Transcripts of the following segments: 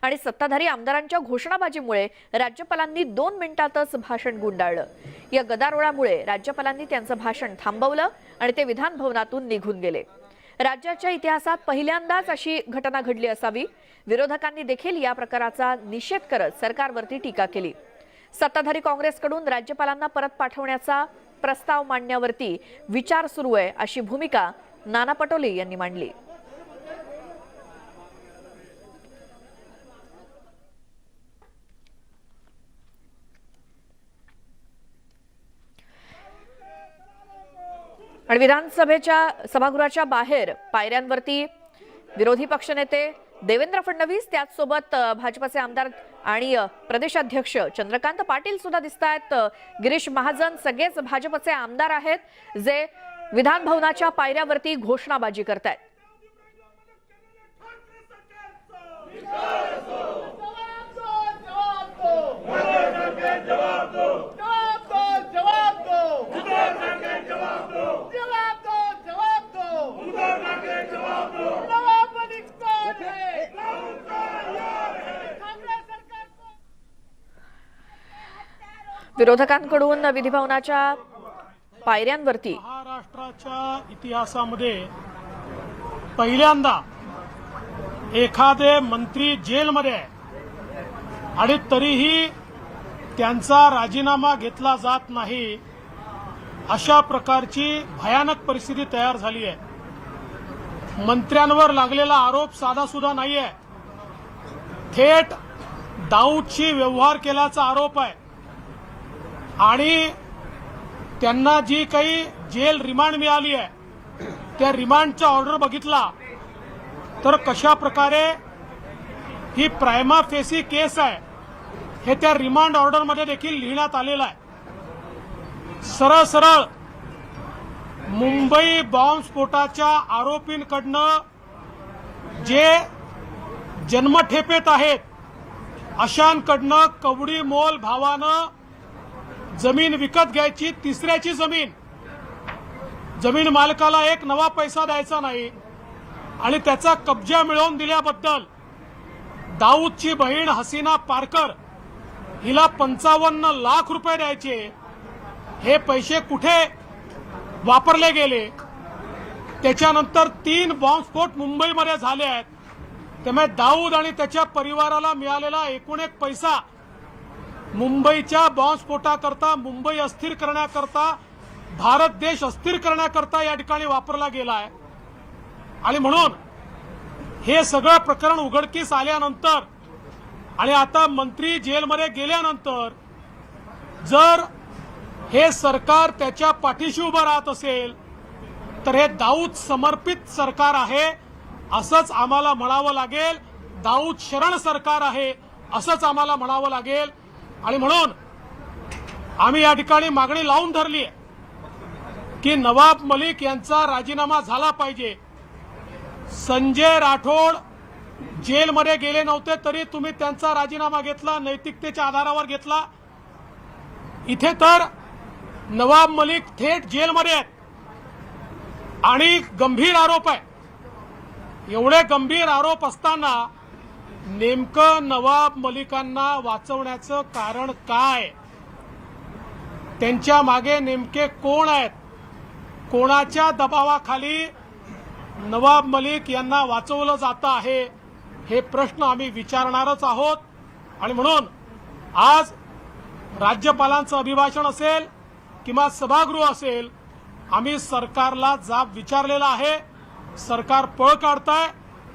आणि सत्ताधारी आमदारांच्या घोषणाबाजीमुळे राज्यपालांनी 2 मिनिटातच भाषण गुंडाळलं। या गदारोळामुळे राज्यपालांनी त्यांचं भाषण थांबवलं आणि ते विधान भवनातून निघून गेले। राज्याच्या इतिहासात पहिल्यांदाच अशी घटना घडली असावी। विरोधकांनी देखील या प्रकाराचा निषेध करत सरकारवरती टीका केली। सत्ताधारी काँग्रेसकडून राज्यपालांना परत पाठवण्याचा प्रस्ताव मांडण्यावरती विचार सुरू आहे अशी भूमिका नाना पटोले यांनी मांडली। आणि विधानसभेच्या सभागृहाच्या बाहेर पायऱ्यांवरती विरोधी पक्षनेते देवेंद्र फडणवीस, त्याचसोबत भाजपचे आमदार आणि प्रदेशाध्यक्ष चंद्रकांत पाटील सुद्धा दिसतायत। गिरीश महाजन सगळेच भाजपचे आमदार आहेत जे विधान भवनाच्या पायऱ्यावरती घोषणाबाजी करतायत। विरोधकांकडून विधिभवनाच्या पायऱ्यांवरती महाराष्ट्राच्या इतिहासामध्ये पहिल्यांदा एखादे मंत्री जेलमध्ये आहे आणि तरीही त्यांचा राजीनामा घेतला जात नाही, अशा प्रकारची भयानक परिस्थिती तयार झाली आहे। मंत्र्यांवर लागलेला आरोप साधासुद्धा नाहीये, थेट दाऊदशी व्यवहार केल्याचा आरोप आहे आणि त्यांना जी काही जेल रिमांड मिळाली आहे त्या रिमांडचा ऑर्डर बघितला तर कशा प्रकारे ही प्रायमा फेसी केस आहे हे त्या रिमांड ऑर्डरमध्ये देखील लिहिण्यात आलेलं आहे। सरळ सरळ मुंबई बॉम्बस्फोटाच्या आरोपींकडनं जे जन्मठेपेत आहेत अशांकडनं कवडी मोल भावानं जमीन विकत घ्यायची, तिसऱ्याची जमीन मालकाला एक नवा पैसा द्यायचा नाही आणि त्याचा कब्जा मिळवून दिल्याबद्दल दाऊदची बहीण हसीना पारकर हिला 55 लाख रुपये द्यायचे। हे पैसे कुठे वापरले गेले? त्याच्यानंतर 3 बॉम्बस्फोट मुंबईमध्ये झाले आहेत, त्यामुळे दाऊद आणि त्याच्या परिवाराला मिळालेला एकूण एक पैसा मुंबईच्या बॉम्बस्फोटाकरता, मुंबई अस्थिर करण्याकरता, भारत देश अस्थिर करण्याकरता या ठिकाणी वापरला गेला आहे। आणि म्हणून हे सगळं प्रकरण उघडकीस आल्यानंतर आणि आता मंत्री जेलमध्ये गेल्यानंतर जर हे सरकार त्याच्या पाठीशी उभं राहत असेल तर हे दाऊद समर्पित सरकार आहे असंच आम्हाला म्हणावं लागेल, दाऊद शरण सरकार आहे असंच आम्हाला म्हणावं लागेल। आणि म्हणून आम्ही या ठिकाणी मागणी लावून धरली आहे की नवाब मलिक यांचा राजीनामा झाला पाहिजे। संजय राठोड जेलमध्ये गेले नव्हते तरी तुम्ही त्यांचा राजीनामा घेतला, नैतिकतेच्या आधारावर घेतला। इथे तर नवाब मलिक थेट जेलमध्ये आहेत आणि गंभीर आरोप आहे। एवढे गंभीर आरोप असताना नेमकं नवाब मलिकांना वाचवण्याचं कारण काय? त्यांच्या मागे नेमके कोण आहेत? कोणाच्या दबावाखाली नवाब मलिक यांना वाचवलं जातं आहे? हे प्रश्न आम्ही विचारणारच आहोत। आणि म्हणून आज राज्यपालांचं अभिभाषण असेल किंवा सभागृह असेल, आम्ही सरकारला जाब विचारलेला आहे। सरकार पळ काढतंय,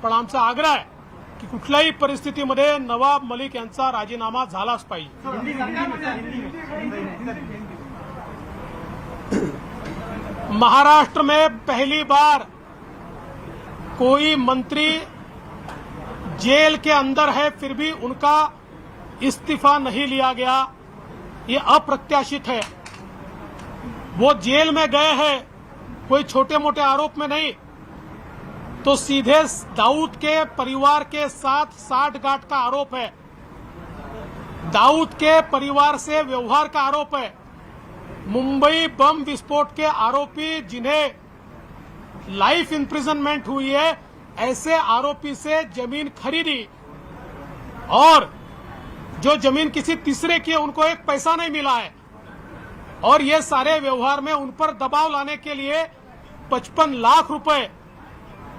पण आमचा आग्रह आहे की कुठल्याही परिस्थितीमध्ये नवाब मलिक यांचा राजीनामा झालाच पाहिजे। महाराष्ट्र में पहली बार कोई मंत्री जेल के अंदर है फिर भी उनका इस्तीफा नहीं लिया गया, ये अप्रत्याशित है। वो जेल में गए हैं कोई छोटे मोटे आरोप में नहीं, तो सीधे दाऊद के परिवार के साथ साठगांठ का आरोप है, दाऊद के परिवार से व्यवहार का आरोप है। मुंबई बम विस्फोट के आरोपी जिन्हें लाइफ इंप्रिजनमेंट हुई है, ऐसे आरोपी से जमीन खरीदी और जो जमीन किसी तीसरे की है उनको एक पैसा नहीं मिला है, और ये सारे व्यवहार में उन पर दबाव लाने के लिए 55 लाख रुपए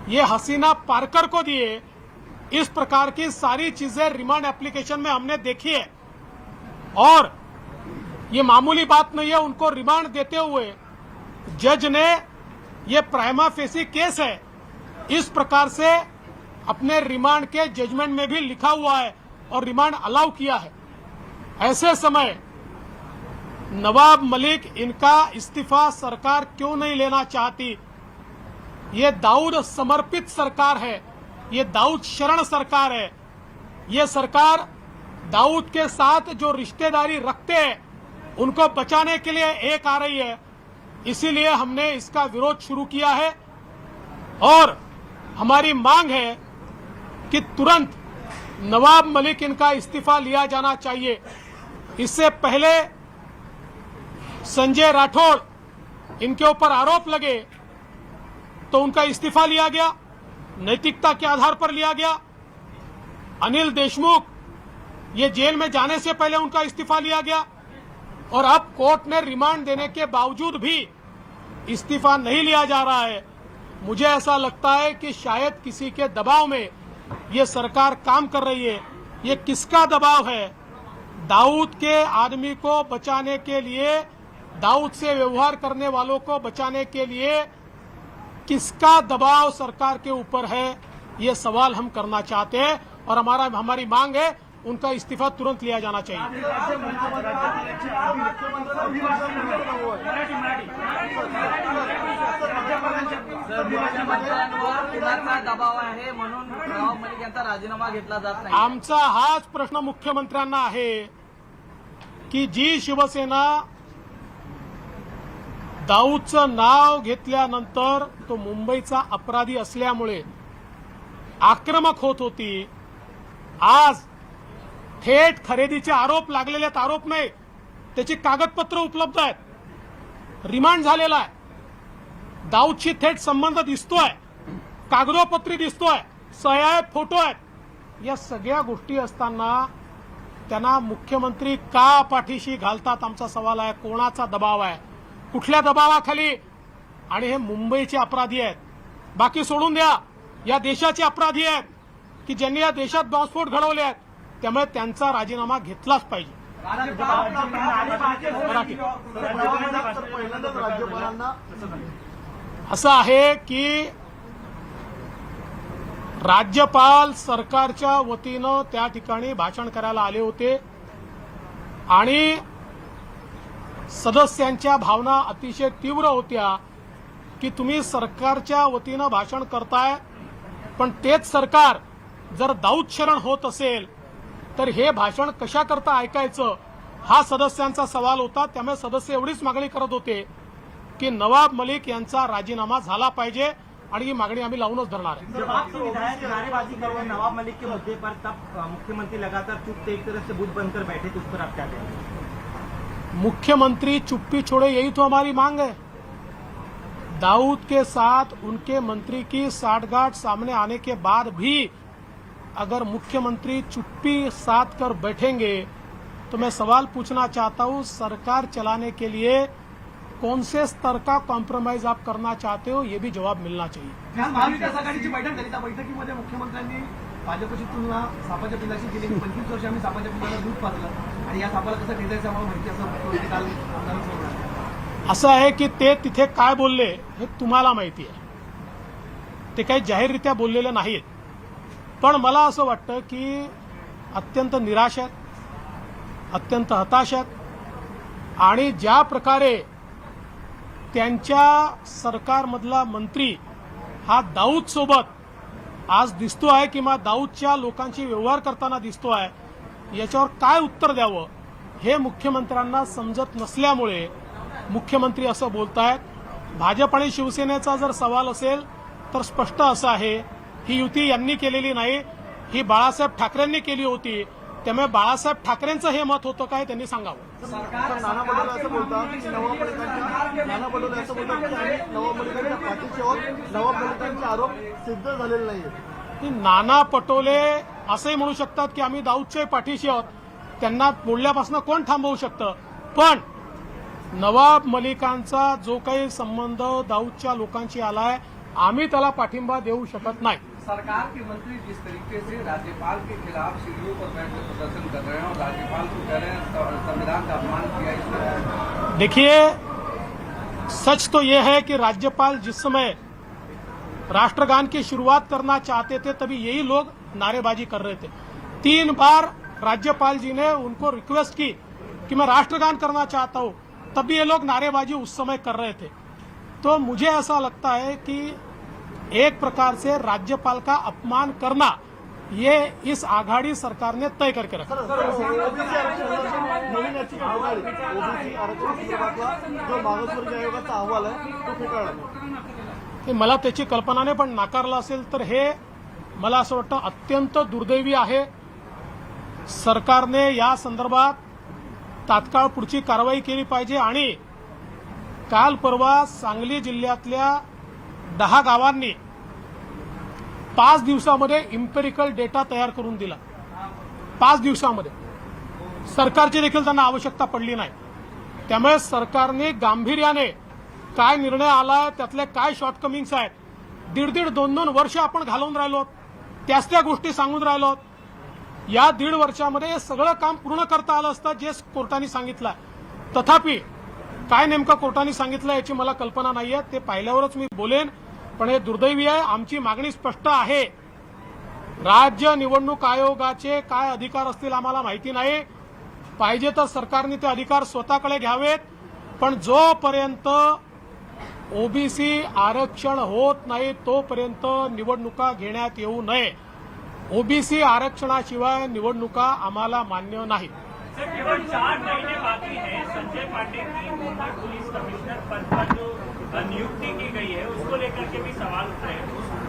ये हसीना पारकर को दिए। इस प्रकार की सारी चीजें रिमांड एप्लीकेशन में हमने देखी है, और ये मामूली बात नहीं है। उनको रिमांड देते हुए जज ने, ये प्राइमा फेसी केस है, इस प्रकार से अपने रिमांड के जजमेंट में भी लिखा हुआ है और रिमांड अलाउ किया है। ऐसे समय नवाब मलिक, इनका इस्तीफा सरकार क्यों नहीं लेना चाहती? ये दाऊद समर्पित सरकार है, ये दाऊद शरण सरकार है। ये सरकार दाऊद के साथ जो रिश्तेदारी रखते हैं उनको बचाने के लिए एक आ रही है। इसीलिए हमने इसका विरोध शुरू किया है और हमारी मांग है कि तुरंत नवाब मलिक, इनका इस्तीफा लिया जाना चाहिए। इससे पहले संजय राठौड़, इनके ऊपर आरोप लगे तो उनका इस्तीफा लिया गया, नैतिकता के आधार पर लिया गया। अनिल देशमुख, ये जेल में जाने से पहले उनका इस्तीफा लिया गया, और अब कोर्ट ने रिमांड देने के बावजूद भी इस्तीफा नहीं लिया जा रहा है। मुझे ऐसा लगता है कि शायद किसी के दबाव में ये सरकार काम कर रही है। ये किसका दबाव है? दाऊद के आदमी को बचाने के लिए, दाऊद से व्यवहार करने वालों को बचाने के लिए किसका दबाव सरकार के ऊपर है, ये सवाल हम करना चाहते हैं। और हमारी मांग है उनका इस्तीफा तुरंत लिया जाना चाहिए। दबाव आहे म्हणून नवाब मलिक यांचा राजीनामा घेतला जात नाही। आमचा हाच प्रश्न मुख्यमंत्र्यांना आहे की जी शिवसेना दाऊदचं नाव घेतल्यानंतर तो मुंबईचा अपराधी असल्यामुळे आक्रमक होत होती, आज थेट खरेदीचे आरोप लागलेले आहेत। आरोप नाही, त्याची कागदपत्र उपलब्ध आहेत, रिमांड झालेला आहे, दाऊदशी थेट संबंध दिसतोय, कागदोपत्री दिसतोय, सह्या आहेत, फोटो आहेत। या सगळ्या गोष्टी असताना त्यांना मुख्यमंत्री का पाठीशी घालतात, आमचा सवाल आहे। कोणाचा दबाव आहे, कुठल्या दबावाखाली? आणि हे मुंबईचे अपराधी आहेत, बाकी सोडून द्या, या देशाचे अपराधी आहेत की ज्यांनी या देशात बॉम्बस्फोट घडवले आहेत। त्यामुळे त्यांचा राजीनामा घेतलाच पाहिजे। असं आहे की राज्यपाल सरकारच्या वतीनं त्या ठिकाणी भाषण करायला आले होते आणि सदस्यांच्या भावना अतिशय तीव्र होत्या की तुम्ही सरकारच्या वतीनं भाषण करताय, पण तेच सरकार जर दाऊद शरण होत असेल तर हे भाषण कशा करता ऐकायचं, हा सदस्यांचा सवाल होता। त्यामुळे सदस्य एवढीच मागणी करत होते की नवाब मलिक यांचा राजीनामा झाला पाहिजे आणि ही मागणी आम्ही लावूनच धरणार आहे। जब आपके विधायक नारेबाजी कर रहे हैं नवाब मलिक के मुद्दे पर, तब मुख्यमंत्री लगातार चुप थे, एक तरह से बूथ बनकर बैठे थे, उस पर आप क्या कहेंगे? मुख्यमंत्री चुप्पी छोड़े, यही तो हमारी मांग है। दाऊद के साथ उनके मंत्री की साठगांठ सामने आने के बाद भी अगर मुख्यमंत्री चुप्पी साध कर बैठेंगे तो मैं सवाल पूछना चाहता हूं, सरकार चलाने के लिए कौन से स्तर का कॉम्प्रोमाइज आप करना चाहते हो, ये भी जवाब मिलना चाहिए। महाविकास आघाडीची बैठक झाली, त्या बैठकीमध्ये मुख्यमंत्र्यांनी भाजपची तुलना सापाच्या पिल्लाशी केली। 25 वर्ष आम्ही सापाच्या पिल्लाला दूध पाजलं आणि या सापाला कसं भेटायचं आम्हाला माहिती, असं काल आमदारांनी सांगितलं। असं आहे की ते तिथे काय बोलले हे तुम्हाला माहिती आहे, ते काही जाहीररित्या बोललेले नाहीत। पण मला असं वाटतं की अत्यंत निराश आहेत, अत्यंत हताश आहेत आणि ज्या प्रकारे त्यांच्या सरकारमधला मंत्री हा दाऊद सोबत आज दिसतो आहे किंवा दाऊदच्या लोकांशी व्यवहार करताना दिसतो आहे, याच्यावर काय उत्तर द्यावं हे मुख्यमंत्र्यांना समजत नसल्यामुळे मुख्यमंत्री असं बोलतायत। भाजप आणि शिवसेनेचा जर सवाल असेल तर स्पष्ट असं आहे, ही युती यांनी केलेली नाही, ही बाळासाहेब ठाकरेंनी केली होती। त्यामुळे बाळासाहेब ठाकरेंचं हे मत होतं काय त्यांनी सांगावं। नाना पटोले असं बोलतात की नवाब मलिकांच्या पाठीशी आहोत, नवाब मलिकांचे आरोप सिद्ध झालेले नाहीये। नाना पटोले असंही म्हणू शकतात की आम्ही दाऊदच्या पाठीशी आहोत, त्यांना बोलल्यापासून कोण थांबवू शकतं. पण नवाब मलिकांचा जो काही संबंध दाऊदच्या लोकांशी आलाय, आम्ही त्याला पाठिंबा देऊ शकत नाही. सरकार के मंत्री जिस तरीके से राज्यपाल के खिलाफ सीढ़ियों पर बैठकर प्रदर्शन कर रहे हैं और राज्यपाल को कह रहे हैं संविधान का अपमान किया, इसमें देखिए, सच तो यह है कि राज्यपाल जिस समय राष्ट्रगान की शुरुआत करना चाहते थे तभी यही लोग नारेबाजी कर रहे थे. 3 बार राज्यपाल जी ने उनको रिक्वेस्ट की कि मैं राष्ट्रगान करना चाहता हूं, तभी ये लोग नारेबाजी उस समय कर रहे थे. तो मुझे ऐसा लगता है कि एक प्रकार से राज्यपाल का अपमान करना ये इस आघाड़ी सरकार ने तय करके रखा. ओबीसी आरक्षण संदर्भातला जो मागासवर्गीय आयोगाचा अहवाल आहे तो फेटाळला. हे मला त्याची कल्पना नाही, पण नाकारला असेल तर हे मला असं वाटतं अत्यंत दुर्दैवी आहे. सरकारने या संदर्भात तात्काळ पुढची कारवाई केली पाहिजे. आणि काल परवा सांगली जिल्ह्यातल्या 10 गावांनी 5 दिवसामध्ये इम्पेरिकल डेटा तयार करून दिला. 5 दिवसामध्ये सरकारची देखील त्यांना आवश्यकता पडली नाही. त्यामुळे सरकारने गांभीर्याने काय निर्णय आलाय, त्यातले काय शॉर्टकमिंग्स आहेत, 1.5-2 वर्ष आपण घालवून राहिलो, त्याच त्या गोष्टी सांगून राहिलो. या 1.5 वर्षामध्ये हे सगळं काम पूर्ण करता आलं असतं जे कोर्टाने सांगितलं. तथापि काय नेमकं कोर्टाने सांगितलं याची मला कल्पना नाहीये, ते पाहिल्यावरच मी बोलेन. पण हे दुर्दैवी आहे. आमची मागणी स्पष्ट आहे. राज्य निवडणूक आयोगाचे काय अधिकार असतील आम्हाला माहिती नाही. पाहिजे तर सरकारने ते अधिकार स्वतःकडे घ्यावेत. पण जोपर्यंत ओबीसी आरक्षण होत नाही तोपर्यंत निवडणुका घेण्यात येऊ नये. ओबीसी आरक्षणाशिवाय निवडणुका आम्हाला मान्य नाही. सर, केवल 4 महीने बाकी हैं. संजय पांडे की मुंबई पुलिस कमिश्नर पद पर जो नियुक्ति की गई है उसको लेकर के भी सवाल उठ रहे हैं.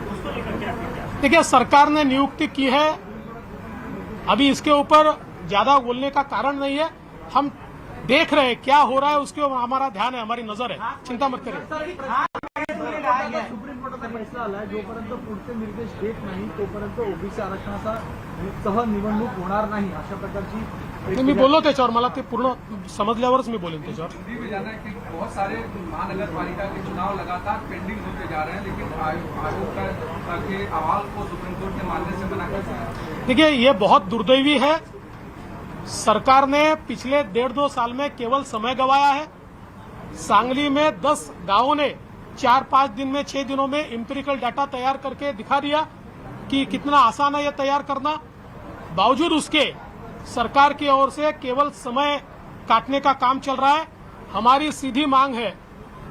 उसको लेकर के आपकी क्या? देखिए, सरकार ने नियुक्ति की है, अभी इसके ऊपर ज्यादा बोलने का कारण नहीं है. हम देख रहे हैं क्या हो रहा है, उसके ऊपर हमारा ध्यान है, हमारी नजर है. चिंता मत करिए. सुप्रीम कोर्टाचा फैसला आलाय, जोपर्यंत पुढचे निर्देश देत नाही तोपर्यंत ओबीसी आरक्षणाचा सह निवडणूक होणार नाही, अशा प्रकारची मी बोललो त्याच्यावर. मला ते पूर्ण समजल्यावरच मी बोलेन त्याच्यावर. हिंदी में जाना है कि बहुत सारे महानगर पालिका के चुनाव लगातार पेंडिंग होते जा रहे हैं, लेकिन आयोग के अहवाल को सुप्रीम कोर्ट ने मानने से मना कर दिया है. देखिए, ये बहुत दुर्दैवी है. सरकार ने पिछले 1.5-2 साल में केवल समय गंवाया है. सांगली में 10 गांवों ने 4-5 दिन में 6 दिनों में एम्पिरिकल डाटा तैयार करके दिखा दिया कि कितना आसान है यह तैयार करना. बावजूद उसके सरकार की ओर से केवल समय काटने का काम चल रहा है. हमारी सीधी मांग है,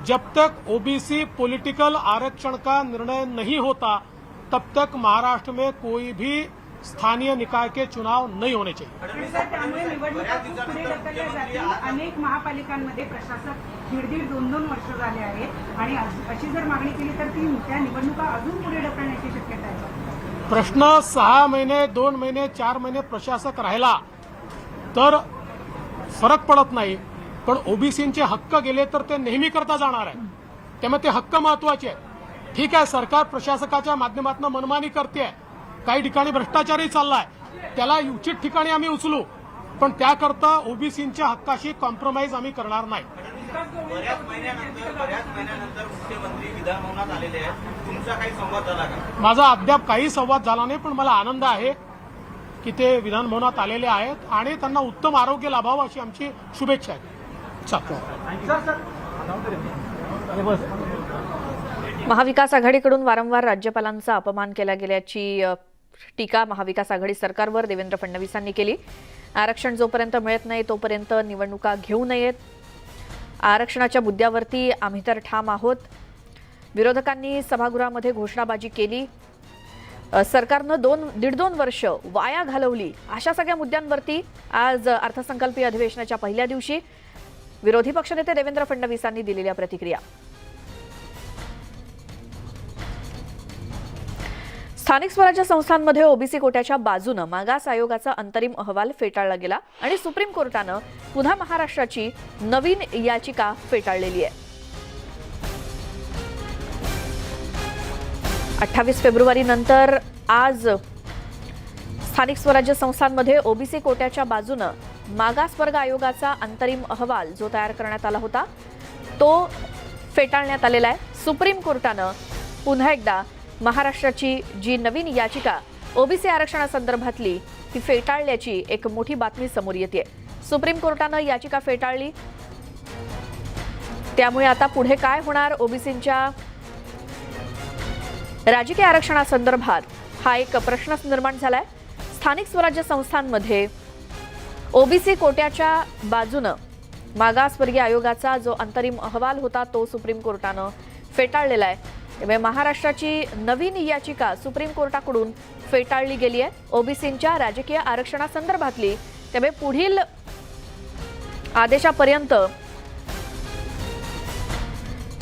जब तक ओबीसी पॉलिटिकल आरक्षण का निर्णय नहीं होता तब तक महाराष्ट्र में कोई भी स्थानीय निकाय के चुनाव नहीं होने चाहिए. त्यामुळे निवडणुका खूप पुढे ढकलल्या जातील. अनेक महापालिकांमध्ये प्रशासक 1.5-2 वर्ष झाले आहे आणि अशी जर मागणी केली तर त्या निवडणुका अजून पुढे ढकलण्याची शक्यता आहे. प्रश्न 6 महिने, 2 महिने, 4 महिने प्रशासक राहिला तर फरक पडत नाही. पण ओबीसींचे हक्क गेले तर ते नेहमी करता जाणार आहे. त्यामुळे ते हक्क महत्वाचे आहेत. ठीक आहे, सरकार प्रशासकाच्या माध्यमातून मनमानी करते, काही ठिकाणी भ्रष्टाचारही चाललाय, त्याला उचित ठिकाणी आम्ही उचलू. पण त्याकरता ओबीसींच्या हक्काशी कॉम्प्रोमाइज आम्ही करणार नाही. बऱ्याच महिन्यानंतर मुख्यमंत्री विधानभवनात आलेले आहेत. तुमचा काही संवाद झाला का? माझा अद्याप काही संवाद झाला नाही, पण मला आनंद आहे की ते विधानभवनात आलेले आहेत आणि त्यांना उत्तम आरोग्य लाभावं अशी आमची शुभेच्छा आहे. महाविकास आघाडीकडून वारंवार राज्यपालांचा अपमान केला गेल्याची टीका महाविकास आघाडी सरकारवर देवेंद्र फडणवीसांनी केली. आरक्षण जोपर्यंत मिळत नाही तोपर्यंत निवडणुका घेऊ नयेत. आरक्षणाच्या मुद्द्यावरती आम्ही तर ठाम आहोत. विरोधकांनी सभागृहामध्ये घोषणाबाजी केली. सरकारनं 1.5-2 वर्ष वाया घालवली. अशा सगळ्या मुद्द्यांवरती आज अर्थसंकल्पीय अधिवेशनाच्या पहिल्या दिवशी विरोधी पक्षनेते देवेंद्र फडणवीसांनी दिलेल्या प्रतिक्रिया. स्थानिक स्वराज्य संस्थांमध्ये ओबीसी कोट्याच्या बाजूनं मागास आयोगाचा अंतरिम अहवाल फेटाळला गेला आणि सुप्रीम कोर्टानं पुन्हा महाराष्ट्राची नवीन याचिका फेटाळलेली आहे. 28 फेब्रुवारी नंतर आज स्थानिक स्वराज्य संस्थांमध्ये ओबीसी कोट्याच्या बाजूनं मागासवर्ग आयोगाचा अंतरिम अहवाल जो तयार करण्यात आला होता तो फेटाळण्यात आलेला आहे। सुप्रीम कोर्टानं पुन्हा एकदा महाराष्ट्राची जी नवीन याचिका ओबीसी आरक्षणासंदर्भातली ती फेटाळल्याची एक मोठी बातमी समोर येते। सुप्रीम कोर्टानं याचिका फेटाळली, त्यामुळे आता पुढे काय होणार ओबीसींच्या राजकीय आरक्षणासंदर्भात हा एक प्रश्नच निर्माण झालाय। स्थानिक स्वराज्य संस्थांमध्ये ओबीसी कोट्याच्या बाजूनं मागासवर्गीय आयोगाचा जो अंतरिम अहवाल होता तो सुप्रीम कोर्टानं फेटाळलेला आहे। त्यामुळे महाराष्ट्राची नवीन याचिका सुप्रीम कोर्टाकडून फेटाळली गेली आहे ओबीसींच्या राजकीय आरक्षणासंदर्भातली। त्यामुळे पुढील आदेशापर्यंत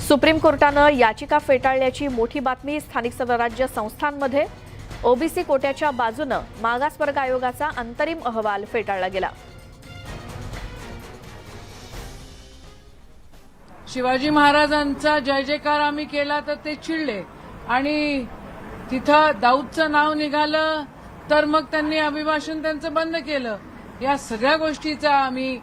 सुप्रीम कोर्टानं याचिका फेटाळल्याची मोठी बातमी। स्थानिक स्वराज्य संस्थांमध्ये ओबीसी कोट्याच्या बाजूनं मागासवर्ग आयोगाचा अंतरिम अहवाल फेटाळला गेला। शिवाजी महाराजांचा जय जयकार आम्ही केला तर ते चिडले आणि तिथं दाऊदचं नाव निघालं तर मग त्यांनी अभिभाषण त्यांचं बंद केलं। या सगळ्या गोष्टीचा आम्ही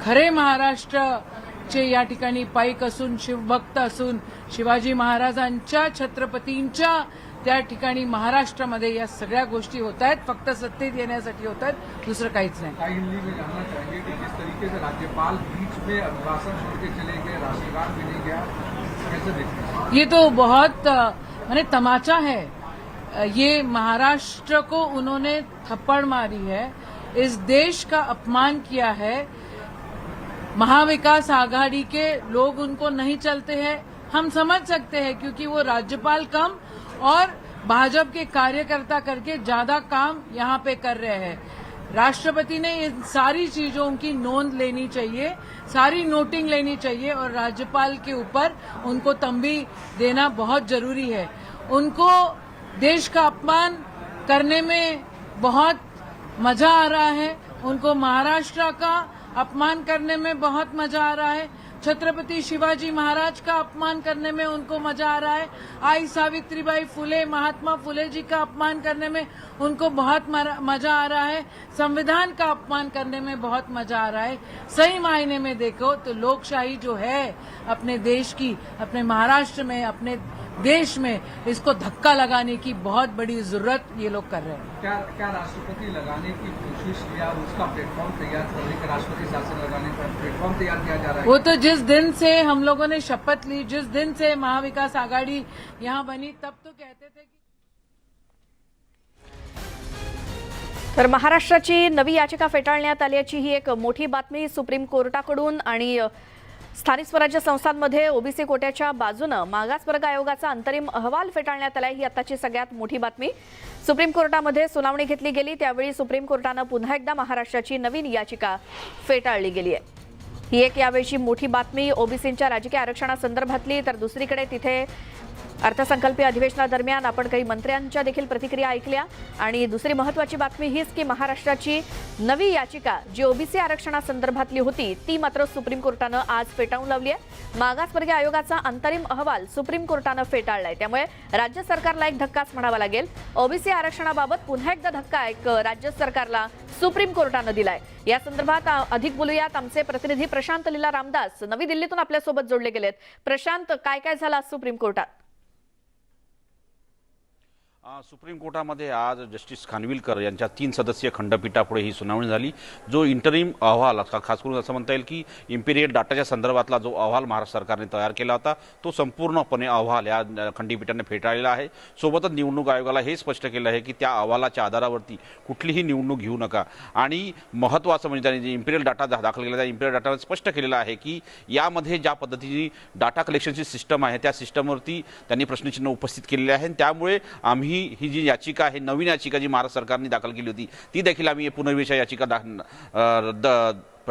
खरे महाराष्ट्राचे या ठिकाणी पाईक असून शिवभक्त असून शिवाजी महाराजांच्या छत्रपतींच्या त्या ठिकाणी महाराष्ट्रामध्ये या सगळ्या गोष्टी होत आहेत, फक्त सत्तेत येण्यासाठी होत आहेत, दुसरं काहीच नाही। हिंदी में जानना चाहेंगे कि जिस तरीके से राज्यपाल बीच में अभिभाषण छोड़ के चले गए, राष्ट्रगान भी नहीं गया, कैसे देखते हैं? ये तो बहुत माने तमाचा है। ये महाराष्ट्र को उन्होंने थप्पड़ मारी है, इस देश का अपमान किया है। महाविकास आघाड़ी के लोग उनको नहीं चलते हैं, हम समझ सकते हैं, क्योंकि वो राज्यपाल कम और भाजपा के कार्यकर्ता करके ज्यादा काम यहाँ पे कर रहे हैं। राष्ट्रपति ने इन सारी चीजों की नोंद लेनी चाहिए, सारी नोटिंग लेनी चाहिए और राज्यपाल के ऊपर उनको तंबी देना बहुत जरूरी है। उनको देश का अपमान करने में बहुत मजा आ रहा है, उनको महाराष्ट्र का अपमान करने में बहुत मजा आ रहा है, छत्रपति शिवाजी महाराज का अपमान करने में उनको मजा आ रहा है, आई सावित्रीबाई फुले महात्मा फुले जी का अपमान करने में उनको बहुत मजा आ रहा है, संविधान का अपमान करने में बहुत मजा आ रहा है। सही मायने में देखो तो लोकशाही जो है अपने देश की, अपने महाराष्ट्र में, अपने देश में, इसको धक्का लगाने की बहुत बड़ी जरूरत ये लोग कर रहे हैं। क्या राष्ट्रपति लगाने की कोशिश या उसका प्लेटफॉर्म तैयार करने का, राष्ट्रपति शासन लगाने का प्लेटफॉर्म तैयार किया जा रहा है? वो तो जिस दिन से हम लोगों ने शपथ ली, जिस दिन से महाविकास आघाड़ी यहाँ बनी, तब तो कहते थे कि तर महाराष्ट्राची नवी याचिका फेटाळण्यात आल्याची ही एक मोठी बातमी सुप्रीम कोर्टाकडून। आणि स्थानिक स्वराज्य संस्थांमध्ये ओबीसी कोट्याच्या बाजूनं मागासवर्ग आयोगाचा अंतरिम अहवाल फेटाळण्यात आलाय ही आताची सगळ्यात मोठी बातमी। सुप्रीम कोर्टामध्ये सुनावणी घेतली गेली, त्यावेळी सुप्रीम कोर्टानं पुन्हा एकदा महाराष्ट्राची नवीन याचिका फेटाळली गेली आहे। ही एक यावेळची मोठी बातमी ओबीसींच्या राजकीय आरक्षणासंदर्भातली। तर दुसरीकडे तिथे अर्थसंकल्पीय अधिवेशनादरम्यान आपण काही मंत्र्यांच्या देखील प्रतिक्रिया ऐकल्या आणि दुसरी महत्त्वाची बातमी हीच की महाराष्ट्राची नवी याचिका जी ओबीसी आरक्षणासंदर्भातली होती ती मात्र सुप्रीम कोर्टानं आज फेटाळून लावली आहे। मागासवर्गीय आयोगाचा अंतरिम अहवाल सुप्रीम कोर्टानं फेटाळलाय, त्यामुळे राज्य सरकारला एक धक्काच म्हणावा लागेल। ओबीसी आरक्षणाबाबत पुन्हा एकदा धक्का एक राज्य सरकारला सुप्रीम कोर्टानं दिलाय। या संदर्भात अधिक बोलूयात, आमचे प्रतिनिधी प्रशांत लीला रामदास नवी दिल्लीतून आपल्यासोबत जोडले गेलेत। प्रशांत, काय काय झालं आज सुप्रीम कोर्टात? सुप्रीम कोर्टामध्ये आज जस्टिस खानविलकर यांच्या 3 सदस्यीय खंडपीठापुढे ही सुनावणी झाली। जो इंटरिम अहवाल, खास करून असं म्हणता येईल की इम्पिरियल डाटाच्या संदर्भातला जो अहवाल महाराष्ट्र सरकारने तयार केला होता तो संपूर्णपणे अहवाल या खंडपीठाने फेटाळलेला आहे। सोबतच निवडणूक आयोगाला हे स्पष्ट केलं आहे की त्या अहवालाच्या आधारावरती कुठलीही निवडणूक घेऊ नका। आणि महत्त्वाचं म्हणजे त्यांनी जे इम्पिरियल डाटा दाखल केला त्या इम्पिरियल डाटाने स्पष्ट केलेलं आहे की यामध्ये ज्या पद्धतीने डाटा कलेक्शनची सिस्टम आहे त्या सिस्टमवरती त्यांनी प्रश्नचिन्ह उपस्थित केलेले आहे। त्यामुळे आम्ही ही जी याचिका आहे, नवीन याचिका जी महाराष्ट्र सरकारने दाखल केली होती ती देखील आम्ही पुनर्विचार याचिका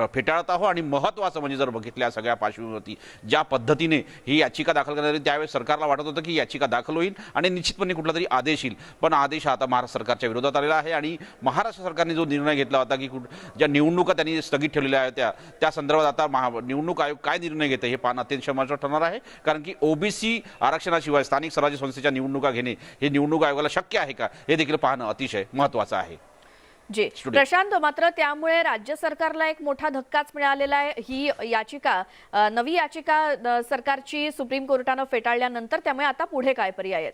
फेटाळत आहोत। आणि महत्त्वाचं म्हणजे जर बघितल्या सगळ्या पार्श्वभूमीवरती ज्या पद्धतीने ही याचिका दाखल करण्यात आली त्यावेळेस सरकारला वाटत होतं की याचिका दाखल होईल आणि निश्चितपणे कुठला तरी आदेश येईल, पण आदेश आता महाराष्ट्र सरकारच्या विरोधात आलेला आहे। आणि महाराष्ट्र सरकारने जो निर्णय घेतला होता की ज्या निवडणुका त्यांनी स्थगित ठेवलेल्या आहेत त्या संदर्भात आता निवडणूक आयोग काय निर्णय घेते हे पाहणं अत्यंत महत्त्वाचं ठरणार आहे। कारण की ओबीसी आरक्षणाशिवाय स्थानिक स्वराज्य संस्थेच्या निवडणुका घेणे हे निवडणूक आयोगाला शक्य आहे का हे देखील पाहणं अतिशय महत्त्वाचं आहे। जी प्रशांत, मात्र त्यामुळे राज्य सरकारला एक मोठा धक्काच मिळालेला आहे. ही याचिका नवी याचिका सरकारची सुप्रीम कोर्टानं फेटाळल्यानंतर त्यामुळे आता पुढे काय पर्याय आहेत?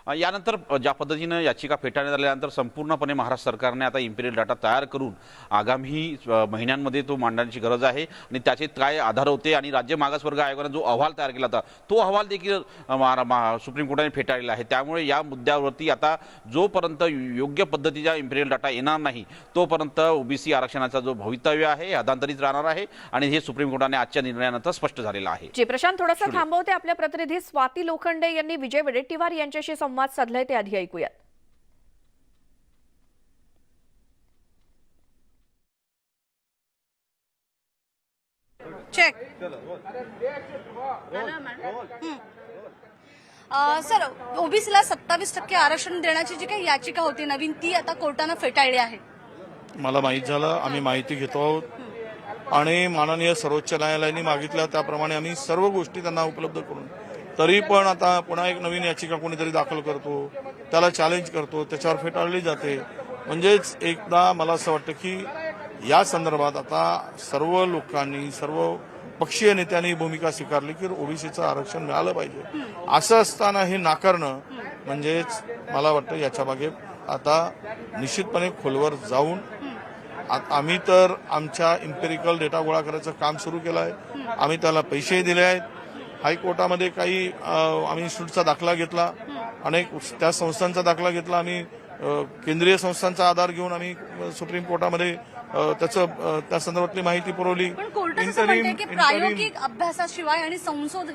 यानंतर ज्या पद्धतीनं याचिका फेटाळण्यात आल्यानंतर संपूर्णपणे महाराष्ट्र सरकारने आता इम्पिरियल डाटा तयार करून आगामी महिन्यांमध्ये तो मांडण्याची गरज आहे आणि त्याचे काय आधार होते आणि राज्य मागासवर्ग आयोगाने जो अहवाल तयार केला होता तो अहवाल देखील सुप्रीम कोर्टाने फेटाळलेला आहे. त्यामुळे या मुद्द्यावरती आता जोपर्यंत योग्य पद्धतीचा इम्पिरियल डाटा येणार नाही तोपर्यंत ओबीसी आरक्षणाचा जो भवितव्य आहे अधांतरित राहणार आहे आणि हे सुप्रीम कोर्टाने आजच्या निर्णयानंतर स्पष्ट झालेलं आहे. जी प्रशांत, थोडंसं थांबवते. आपल्या प्रतिनिधी स्वाती लोखंडे यांनी विजय वडेट्टीवार यांच्याशी संवाद साधलाय, ते आधी ऐकूयात. चेक सर, ओबीसीला 27% आरक्षण देण्याची जी काही याचिका होती नवीन, ती आता कोर्टानं फेटाळली आहे. मला माहीत झालं, आम्ही माहिती घेतो आहोत आणि माननीय सर्वोच्च न्यायालयाने मागितल्या त्याप्रमाणे आम्ही सर्व गोष्टी त्यांना उपलब्ध करून, तरी पण आता पुन्हा एक नवीन याचिका कोणीतरी दाखल करतो, त्याला चॅलेंज करतो, त्याच्यावर फेटाळली जाते. म्हणजेच एकदा मला असं वाटतं की या संदर्भात आता सर्व लोकांनी, सर्व पक्षीय नेत्यांनी भूमिका स्वीकारली की ओबीसीचं आरक्षण मिळालं पाहिजे. असं असताना हे नाकारणं म्हणजेच मला वाटतं याच्या मागे आता निश्चितपणे खोलवर जाऊन आम्ही तर आमच्या इम्पेरिकल डेटा गोळा करायचं काम सुरू केलं आहे. आम्ही त्याला पैसेही दिले आहेत. हायकोर्टामध्ये काही आम्ही इन्स्टिट्यूटचा दाखला घेतला, अनेक त्या संस्थांचा दाखला घेतला. आम्ही केंद्रीय संस्थांचा आधार घेऊन आम्ही सुप्रीम कोर्टामध्ये त्या संदर्भातली माहिती पुरवली. पण कोर्टाचं असं म्हणतंय की प्रायोगिक अभ्यासाशिवाय आणि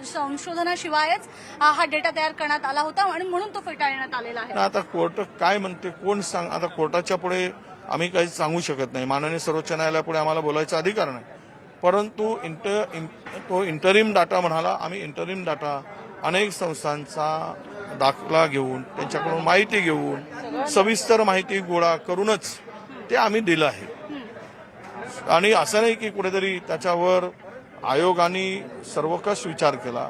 संशोधनाशिवायच हा डेटा तयार करण्यात आला होता आणि म्हणून तो फेटाळण्यात आलेला आहे. आता कोर्ट काय म्हणते कोण सांग. आता कोर्टाच्या पुढे आम्ही काही सांगू शकत नाही. माननीय सर्वोच्च न्यायालयापुढे आम्हाला बोलायचा अधिकार नाही. परंतु तो इंटरिम डाटा म्हणाला. आम्ही इंटरिम डाटा अनेक संस्थांचा दाखला घेऊन, त्यांच्याकडून माहिती घेऊन, सविस्तर माहिती गोळा करूनच ते आम्ही दिलं आहे. आणि असं नाही की कुठेतरी त्याच्यावर आयोगाने सर्वकष विचार केला.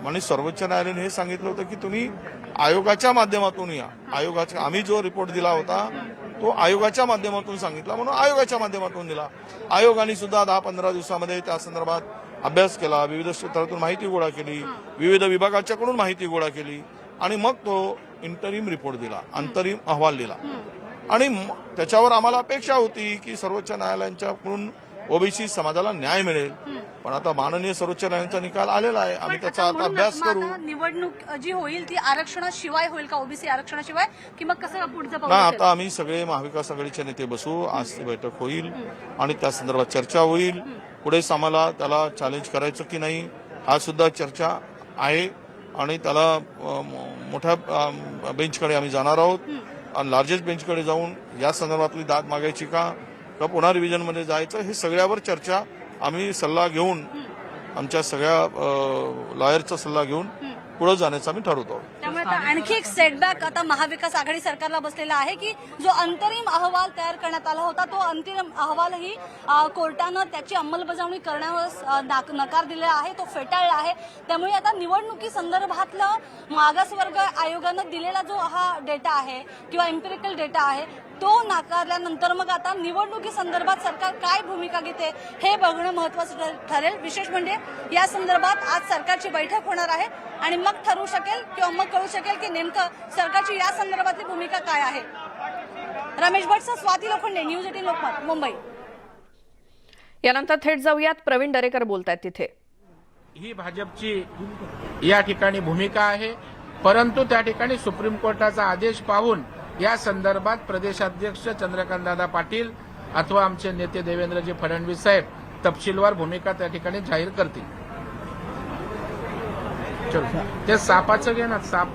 आणि सर्वोच्च न्यायालयाने हे सांगितलं होतं की तुम्ही आयोगाच्या माध्यमातून या. आम्ही जो रिपोर्ट दिला होता तो आयोगाच्या माध्यमातून सांगितला, म्हणून आयोगाच्या माध्यमातून दिला. आयोगाने सुद्धा 10-15 दिवसामध्ये त्या संदर्भात अभ्यास केला, विविध क्षेत्रातून माहिती गोळा केली, विविध विभागाच्याकडून माहिती गोळा केली आणि मग तो इंटरिम रिपोर्ट दिला, अंतरिम अहवाल दिला. आणि त्याच्यावर आम्हाला अपेक्षा होती की सर्वोच्च न्यायालयांच्याकडून ओबीसी समाजाला न्याय मिळेल. पण आता माननीय सर्वोच्च न्यायालयाचा निकाल आलेला आहे. आम्ही त्याचा आता अभ्यास करू. निवडणूक जी होईल ती आरक्षणाशिवाय होईल का, ओबीसी आरक्षणाशिवाय, की मग कसं पुढचं पाऊल ना असेल? आता आम्ही सगळे महाविकास आघाडीचे नेते बसू. आज ती बैठक होईल आणि त्या संदर्भात चर्चा होईल. पुढेच आम्हाला त्याला चॅलेंज करायचं की नाही हा सुद्धा चर्चा आहे आणि त्याला मोठ्या बेंचकडे आम्ही जाणार आहोत आणि लार्जेस्ट बेंचकडे जाऊन या संदर्भातली दाद मागायची का पुन्हा रिव्हिजनमध्ये जायचं, हे सगळ्यावर चर्चा आम्ही सल्ला घेऊन, आमच्या सगळ्या लॉयरचा सल्ला घेऊन पुढे जाण्याचं आम्ही ठरवतो. त्यामुळे आता आणखी एक सेटबॅक आता महाविकास आघाडी सरकारला बसलेला आहे की जो अंतरिम अहवाल तयार करण्यात आला होता तो अंतिम अहवालही कोर्टानं त्याची अंमलबजावणी करण्यावर नकार दिला आहे, तो फेटाळला आहे. त्यामुळे आता निवडणुकी संदर्भातला मागासवर्ग आयोगानं दिलेला जो हा डेटा आहे किंवा एम्पिरिकल डेटा आहे तो नाकारल्यानंतर मग आता निवडणुकी संदर्भात सरकार काय भूमिका घेते हे बघणं महत्वाचं ठरेल. विशेष म्हणजे या संदर्भात आज सरकारची बैठक होणार आहे आणि मग ठरवू शकेल किंवा मग कळू शकेल की नेमकं सरकारची या संदर्भातली भूमिका काय आहे. रमेश भट्ट, स्वाती लोखंडे, न्यूज 18 लोकमत, मुंबई. यानंतर थेट जाऊयात, प्रवीण दरेकर बोलतायत तिथे. ही भाजपची या ठिकाणी भूमिका आहे, परंतु त्या ठिकाणी सुप्रीम कोर्टाचा आदेश पाहून या संदर्भात प्रदेशाध्यक्ष चंद्रकांतदादा पाटील अथवा आमचे नेते देवेंद्रजी फडणवीस साहेब तपशीलवार भूमिका त्या ठिकाणी जाहीर करतील. ते सापाचं घे ना, साप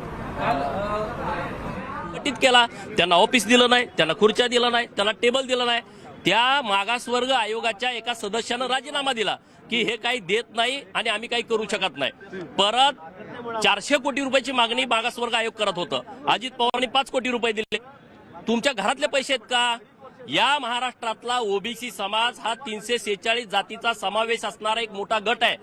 गटीत केला, त्यांना ऑफिस दिलं नाही, त्यांना खुर्च्या दिला नाही, त्यांना टेबल दिलं नाही. त्या मागासवर्ग आयोगाच्या एका सदस्यानं राजीनामा दिला की हे काही देत नाही आणि आम्ही काही करू शकत नाही. परत 400 कोटी रुपयाची मागणी मागासवर्ग आयोग करत होतं. अजित पवारांनी 5 कोटी रुपये दिले. तुमच्या घरातले पैसे आहेत का? या महाराष्ट्रातला ओबीसी समाज हा 346 जातीचा समावेश असणारा एक मोठा गट आहे.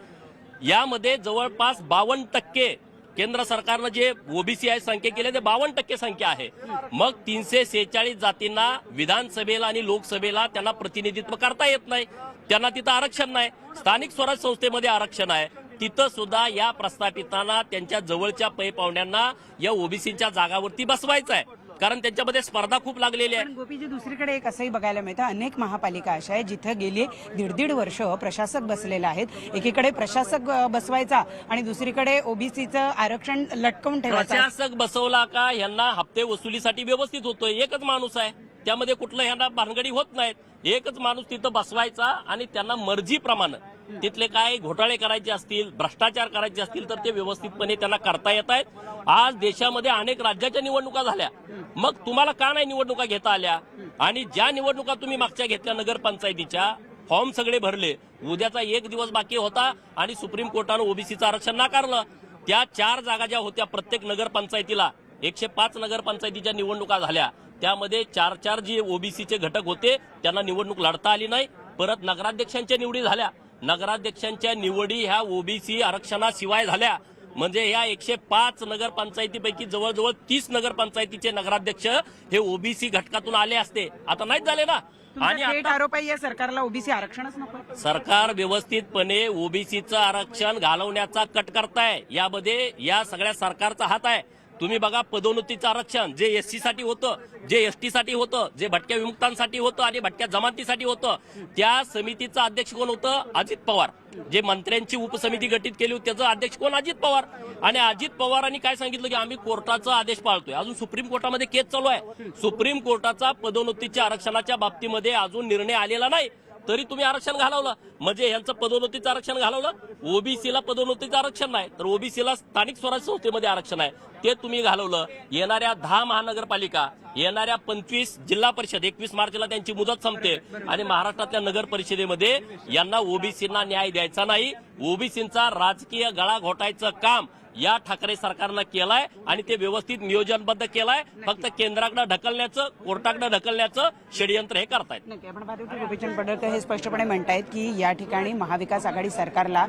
यामध्ये जवळपास 52% केंद्र सरकारनं जे ओबीसी आहे संख्या केले ते 52% संख्या आहे. मग 346 जातींना विधानसभेला आणि लोकसभेला त्यांना प्रतिनिधित्व करता येत नाही. त्यांना तिथं आरक्षण नाही. स्थानिक स्वराज्य संस्थेमध्ये आरक्षण आहे. तिथं सुद्धा या प्रस्थापितांना त्यांच्या जवळच्या पै पाहुण्यांना या ओबीसीच्या जागावरती बसवायचं आहे, कारण त्यांच्यामध्ये स्पर्धा खूप लागलेली आहे. पण गोपीजी, दुसरीकडे एक असंही बघायला मिळतं, अनेक महापालिका अशा आहेत जिथं गेली 1.5 वर्ष प्रशासक बसलेले आहेत. एकीकडे प्रशासक बसवायचा आणि दुसरीकडे ओबीसीचं आरक्षण लटकवून ठेवायचं. प्रशासक बसवला का यांना हप्ते वसुलीसाठी व्यवस्थित होतोय. एकच माणूस आहे, त्यामध्ये कुठलं यांना भानगडी होत नाहीत. एकच माणूस तिथं बसवायचा आणि त्यांना मर्जीप्रमाणे तिथले काय घोटाळे करायचे असतील, भ्रष्टाचार करायचे असतील तर ते व्यवस्थितपणे त्यांना करता येत आहेत. आज देशामध्ये अनेक राज्याच्या निवडणुका झाल्या, मग तुम्हाला का नाही निवडणुका घेता आल्या? आणि ज्या निवडणुका तुम्ही मागच्या घेतल्या नगरपंचायतीच्या, फॉर्म सगळे भरले, उद्याचा 1 दिवस बाकी होता आणि सुप्रीम कोर्टानं ओबीसीचं आरक्षण नाकारलं. त्या 4 जागा ज्या होत्या प्रत्येक नगरपंचायतीला, 105 नगरपंचायतीच्या निवडणुका झाल्या, त्यामध्ये 4 जे ओबीसीचे घटक होते त्यांना निवडणूक लढता आली नाही. परत नगराध्यक्षांच्या निवडी झाल्या. नगराध्यक्षांच्या निवडी ह्या ओबीसी आरक्षणाशिवाय झाल्या. म्हणजे या 105 नगरपंचायतीपैकी जवळजवळ 30 नगरपंचायतीचे नगराध्यक्ष हे ओबीसी घटकातून आले असते. आता नाहीच झाले ना. आणि थेट आरोप आहे या सरकारला ओबीसी आरक्षणच नको. सरकार व्यवस्थितपणे ओबीसीचं आरक्षण घालवण्याचा कट करताय. यामध्ये या सगळ्या सरकारचा हात आहे. तुम्ही बघा, पदोन्नतीचं आरक्षण जे एससी साठी होतं, जे एसटी साठी होतं, जे भटक्या विमुक्तांसाठी होतं आणि भटक्या जमातीसाठी होतं, त्या समितीचं अध्यक्ष कोण होतं? अजित पवार. जे मंत्र्यांची उपसमिती गठीत केली होती त्याचं अध्यक्ष कोण? अजित पवार. आणि अजित पवारांनी काय सांगितलं की आम्ही कोर्टाचा आदेश पाळतोय. अजून सुप्रीम कोर्टामध्ये केस चालू आहे. सुप्रीम कोर्टाचा पदोन्नतीच्या आरक्षणाच्या बाबतीमध्ये अजून निर्णय आलेला नाही, तरी तुम्ही आरक्षण घालवलं. म्हणजे यांचं पदोन्नतीचं आरक्षण घालवलं. ओबीसीला पदोन्नतीचं आरक्षण नाही, तर ओबीसीला स्थानिक स्वराज्य संस्थेमध्ये आरक्षण आहे, ते तुम्ही घालवलं. येणाऱ्या 10 महानगरपालिका, येणाऱ्या 25 जिल्हा परिषद, 21 मार्चला त्यांची मुदत संपते आणि महाराष्ट्रातल्या नगर परिषदेमध्ये यांना ओबीसींना न्याय द्यायचा नाही. ओबीसींचा राजकीय गळा घोटायचं काम या ठाकरे सरकारनं केलाय आणि ते व्यवस्थित नियोजनबद्ध केलाय. फक्त केंद्राकडे ढकलण्याचं, कोर्टाकडे ढकलण्याचं षडयंत्र हे करतायत. नक्की आपण पाहतो की गोपीचंद पडळकर हे स्पष्टपणे म्हणतायत की या ठिकाणी महाविकास आघाडी सरकारला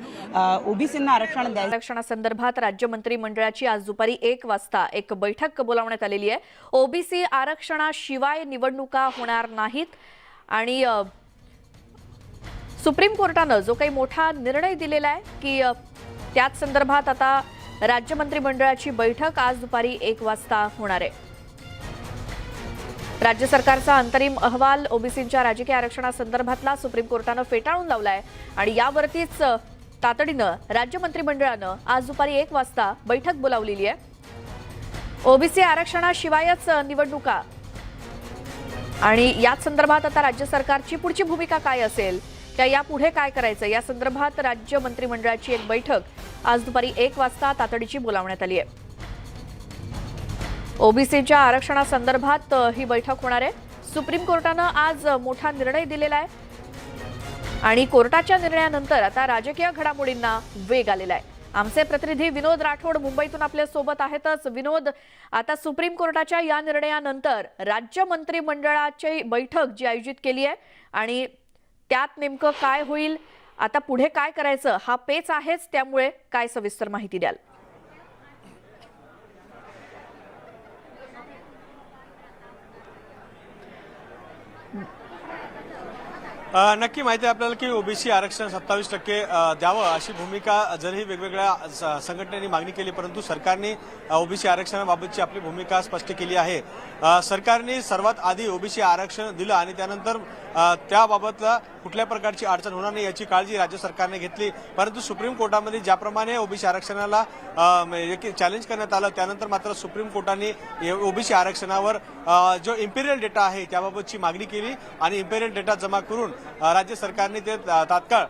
ओबीसींना आरक्षण द्यायचं. आरक्षणासंदर्भात राज्य मंत्रिमंडळाची आज दुपारी 1 वाजता एक बैठक बोलावण्यात आलेली आहे. ओबीसी आरक्षणाशिवाय निवडणुका होणार नाहीत आणि सुप्रीम कोर्टानं जो काही मोठा निर्णय दिलेला आहे की त्याच संदर्भात आता राज्य मंत्रिमंडळाची बैठक आज दुपारी 1 वाजता होणार आहे. राज्य सरकारचा अंतरिम अहवाल ओबीसींच्या राजकीय आरक्षणासंदर्भातला सुप्रीम कोर्टानं फेटाळून लावलाय आणि यावरतीच तातडीनं राज्य मंत्रिमंडळानं आज दुपारी 1 वाजता बैठक बोलावलेली आहे. ओबीसी आरक्षणाशिवायच निवडणुका आणि याच संदर्भात आता राज्य सरकारची पुढची भूमिका काय असेल, त्या यापुढे काय करायचं या संदर्भात राज्य मंत्रिमंडळाची एक बैठक आज दुपारी 1 वाजता तातडीची बोलावण्यात आली आहे. ओबीसीच्या आरक्षणासंदर्भात ही बैठक होणार आहे. सुप्रीम कोर्टानं आज मोठा निर्णय दिलेला आहे आणि कोर्टाच्या निर्णयानंतर आता राजकीय घडामोडींना वेग आलेला आहे. आमचे प्रतिनिधी विनोद राठोड मुंबईतून आपल्या सोबत आहेतच. विनोद, आता सुप्रीम कोर्टाच्या या निर्णयानंतर राज्य मंत्रिमंडळाची बैठक जी आयोजित केली आहे आणि त्यात नेमकं काय होईल, आता पुढे काय करायचं हा पेच आहेच, त्यामुळे काय सविस्तर माहिती द्याल? नक्की माहिती आहे आपल्याला की ओबीसी आरक्षण 27% द्यावं अशी भूमिका जरी वेगवेगळ्या संघटनांनी मागणी केली, परंतु सरकारने ओबीसी आरक्षणाबाबतची आपली भूमिका स्पष्ट केली आहे. सरकारने सर्वात आधी ओबीसी आरक्षण दिलं आणि त्यानंतर त्याबाबतला कुठल्या प्रकारची अडचण होणार नाही याची काळजी राज्य सरकारने घेतली. परंतु सुप्रीम कोर्टामध्ये ज्याप्रमाणे ओबीसी आरक्षणाला चॅलेंज करण्यात आलं, त्यानंतर मात्र सुप्रीम कोर्टाने ओबीसी आरक्षणावर जो इम्पेरियल डेटा आहे त्याबाबतची मागणी केली आणि इम्पेरियल डेटा जमा करून राज्य सरकारने ते तात्काळ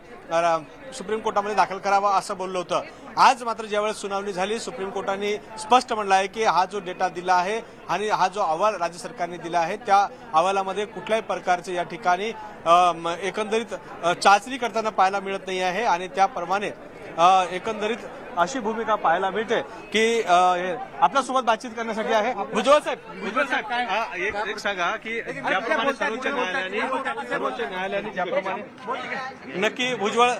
सुप्रीम कोर्टामध्ये दाखल करावा असं बोललं होतं. आज मात्र ज्यावेळेस सुनावणी झाली, सुप्रीम कोर्टाने स्पष्ट म्हणलं आहे की हा जो डेटा दिला आहे आणि हा जो अहवाल राज्य सरकारने दिला आहे त्या अहवालामध्ये कुठल्याही प्रकारचे या ठिकाणी एकंदरीत चाचणी करताना पाहायला मिळत नाही आहे आणि त्याप्रमाणे एकंदरीत अशी भूमिका पाहायला मिळते की आपल्यासोबत बातचीत करण्यासाठी आहे भुजबळ साहेब एक सांगा की ज्याप्रमाणे सर्वोच्च न्यायालयाने ज्याप्रमाणे नक्की भुजबळ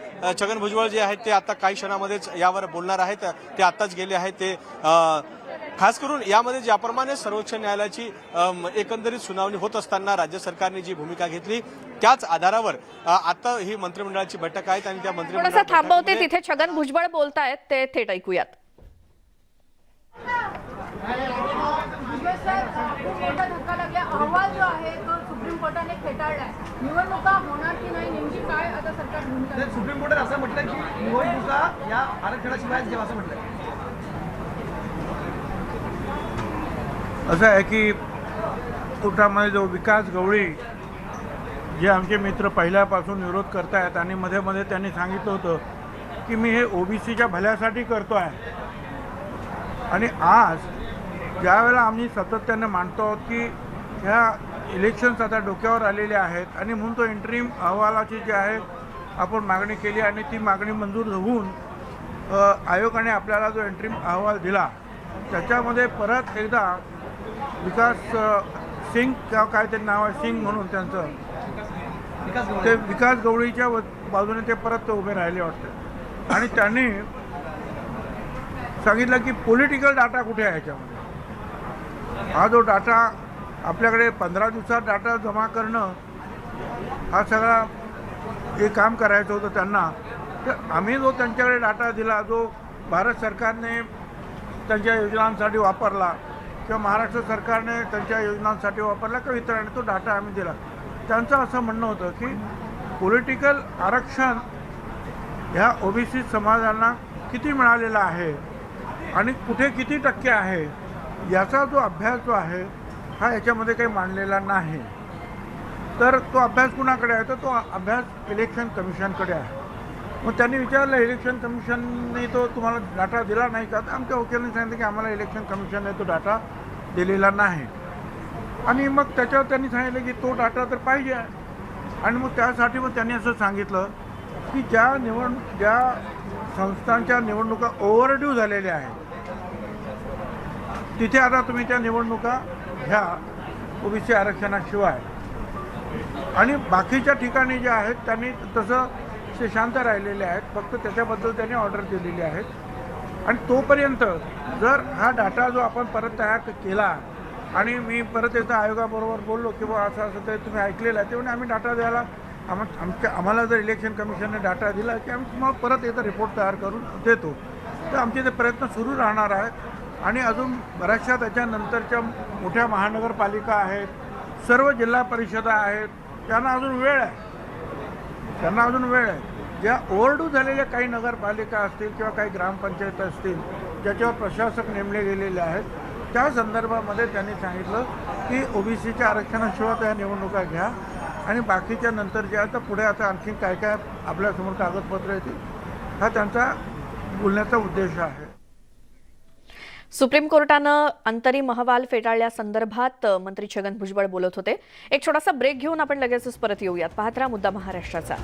छगन भुजबळ जे आहेत ते आता काही क्षणामध्येच यावर बोलणार आहेत ते आताच गेले आहेत ते खास करून यामध्ये ज्याप्रमाणे सर्वोच्च न्यायालयाची एकंदरीत सुनावणी होत असताना राज्य सरकारने जी भूमिका घेतली त्याच आधारावर आता ही मंत्रिमंडळाची बैठक आहे आणि त्या थोडंसं थांबवते तिथे छगन भुजबळ बोलतायत ते थेट ऐकूयात. धक्का लागला अहवाल जो आहे तो सुप्रीम कोर्टाने फेटाळलाय. निवडणुका होणार की नाही नेमकी काय आता सरकार भूमिका? सुप्रीम कोर्टाने असं म्हटलं की निवडणुका या आरक्षणाशिवाय जेव्हा असं म्हटलं. असं आहे की कोर्टामध्ये जो विकास गवळी जे आमचे मित्र पहिल्यापासून विरोध करतायत आणि मध्ये मध्ये त्यांनी सांगितलं होतं की मी हे ओबीसीच्या भल्यासाठी करतो आहे आणि आज ज्यावेळेला आम्ही सातत्याने मांडतो आहोत की ह्या इलेक्शन्स आता डोक्यावर आलेले आहेत आणि म्हणून तो इंटरिम अहवालाची जी आहे आपण मागणी केली आणि ती मागणी मंजूर होऊन आयोगाने आपल्याला जो इंटरिम अहवाल दिला त्याच्यामध्ये परत एकदा विकास सिंग किंवा काय ते नाव आहे सिंग म्हणून त्यांचं ते विकास गवळीच्या बाजूने ते परत उभे राहिले वाटते आणि त्यांनी सांगितलं की पॉलिटिकल डाटा कुठे आहे ह्याच्यामध्ये. हा जो डाटा आपल्याकडे 15 दिवसात डाटा जमा करणं हा सगळा हे काम करायचं होतं त्यांना. तर आम्ही जो त्यांच्याकडे डाटा दिला जो भारत सरकारने त्यांच्या योजनांसाठी वापरला किंवा महाराष्ट्र सरकारने त्यांच्या योजनांसाठी वापरला किंवा इतरांनी तो डाटा आम्ही दिला. त्यांचं असं म्हणणं होतं की पॉलिटिकल आरक्षण ह्या ओबीसी समाजाला किती मिळालेला आहे आणि कुठे किती टक्के आहे याचा जो अभ्यास जो आहे हा याच्यामध्ये काही मांडलेला नाही. तर तो अभ्यास कुणाकडे आहे तर तो अभ्यास इलेक्शन कमिशनकडे आहे. मग त्यांनी विचारलं इलेक्शन कमिशनने तो तुम्हाला डाटा दिला नाही का? तर आमच्या वकिलांनी सांगितलं की आम्हाला इलेक्शन कमिशनने तो डाटा दिलेला नाही. आणि मग त्याच्यावर त्यांनी सांगितलं की तो डाटा तर पाहिजे आहे आणि मग त्यासाठी मग त्यांनी असं सांगितलं की ज्या संस्थांच्या निवडणुका ओव्हरड्यू झालेल्या आहेत तिथे आता तुम्ही त्या निवडणुका घ्या ओबीसी आरक्षणाशिवाय आणि बाकीच्या ठिकाणी जे आहेत त्यांनी तसं ते शांत राहिलेले आहेत. फक्त त्याच्याबद्दल त्यांनी ऑर्डर दिलेली आहेत आणि तोपर्यंत जर हा डाटा जो आपण परत तयार केला आणि मी परत एकदा आयोगाबरोबर बोललो की बा असं असं ते तुम्ही ऐकलेलं आहे तेव्हा आम्ही डाटा द्यायला आम्हाला जर इलेक्शन कमिशनने डाटा दिला की आम्ही तुम्हाला परत एकदा रिपोर्ट तयार करून देतो. तर आमचे ते प्रयत्न सुरू राहणार आहेत आणि अजून बऱ्याचशा त्याच्यानंतरच्या मोठ्या महानगरपालिका आहेत, सर्व जिल्हा परिषदा आहेत, त्यांना अजून वेळ आहे. ज्या ओव्हरड्यू झालेल्या काही नगरपालिका असतील किंवा काही ग्रामपंचायत असतील ज्याच्यावर प्रशासक नेमले गेलेले आहेत त्या संदर्भामध्ये त्यांनी सांगितलं की ओबीसीच्या आरक्षणाशिवाय त्या निवडणुका घ्या आणि बाकीच्या नंतर जे आहे तर पुढे आता आणखी काय काय आपल्यासमोर कागदपत्र येतील हा त्यांचा बोलण्याचा उद्देश आहे. सुप्रीम कोर्टानं अंतरिम अहवाल फेटाळल्यासंदर्भात मंत्री छगन भुजबळ बोलत होते. एक छोटासा ब्रेक घेऊन आपण लगेचच परत येऊयात. पाहत राहा मुद्दा महाराष्ट्राचा.